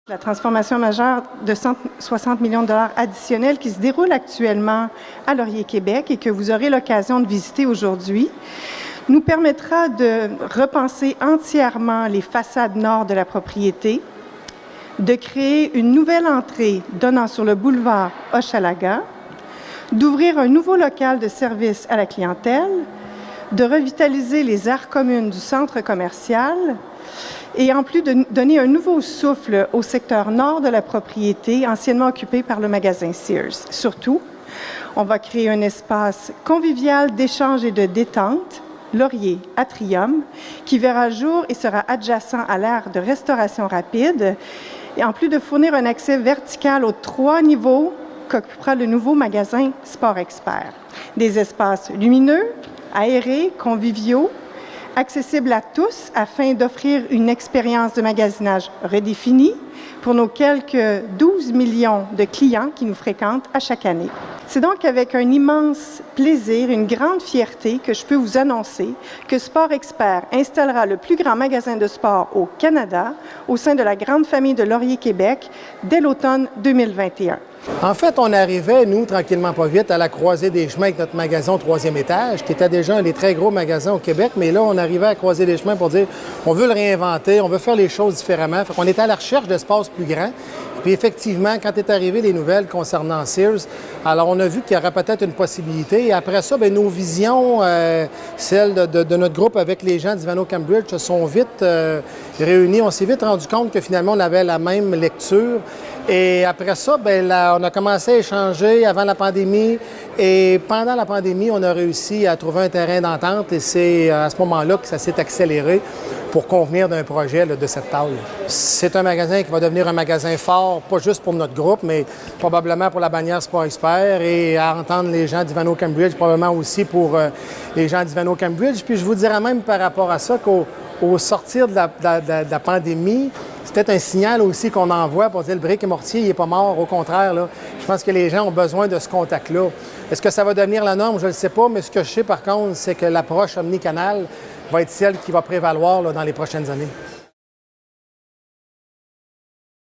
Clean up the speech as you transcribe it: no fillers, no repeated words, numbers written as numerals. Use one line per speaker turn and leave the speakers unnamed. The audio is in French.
La transformation majeure de 160 millions de dollars additionnels qui se déroule actuellement à Laurier Québec et que vous aurez l'occasion de visiter aujourd'hui nous permettra de repenser entièrement les façades nord de la propriété, de créer une nouvelle entrée donnant sur le boulevard Hochelaga, d'ouvrir un nouveau local de service à la clientèle, de revitaliser les aires communes du centre commercial et en plus de donner un nouveau souffle au secteur nord de la propriété anciennement occupé par le magasin Sears. Surtout, on va créer un espace convivial d'échange et de détente, Laurier Atrium, qui verra jour et sera adjacent à l'aire de restauration rapide, et en plus de fournir un accès vertical aux 3 niveaux qu'occupera le nouveau magasin Sport Expert. Des espaces lumineux, aérés, conviviaux, accessibles à tous afin d'offrir une expérience de magasinage redéfinie pour nos quelques 12 millions de clients qui nous fréquentent à chaque année. C'est donc avec un immense plaisir, une grande fierté que je peux vous annoncer que Sport Expert installera le plus grand magasin de sport au Canada au sein de la grande famille de Laurier Québec dès l'automne 2021.
En fait, on arrivait, nous, tranquillement pas vite, à la croisée des chemins avec notre magasin au 3e étage, qui était déjà un des très gros magasins au Québec, mais là, on arrivait à croiser les chemins pour dire on veut le réinventer, on veut faire les choses différemment. Fait qu'on était à la recherche d'espaces plus grands. Puis effectivement, quand est arrivé les nouvelles concernant Sears, alors on a vu qu'il y aurait peut-être une possibilité. Et après ça, bien, nos visions, celles de notre groupe avec les gens d'Ivano Cambridge, se sont vite réunies. On s'est vite rendu compte que finalement, on avait la même lecture. Et après ça, bien, là, on a commencé à échanger avant la pandémie. Et pendant la pandémie, on a réussi à trouver un terrain d'entente. Et c'est à ce moment-là que ça s'est accéléré pour convenir d'un projet là, de cette taille. C'est un magasin qui va devenir un magasin fort, pas juste pour notre groupe, mais probablement pour la bannière Sport Expert et à entendre les gens d'Ivano Cambridge, probablement aussi pour les gens d'Ivano Cambridge. Puis je vous dirais même par rapport à ça qu'au sortir de la pandémie, c'était un signal aussi qu'on envoie pour dire le brick et mortier, il n'est pas mort. Au contraire, là, je pense que les gens ont besoin de ce contact-là. Est-ce que ça va devenir la norme? Je ne le sais pas, mais ce que je sais par contre, c'est que l'approche omnicanal va être celle qui va prévaloir là, dans les prochaines années.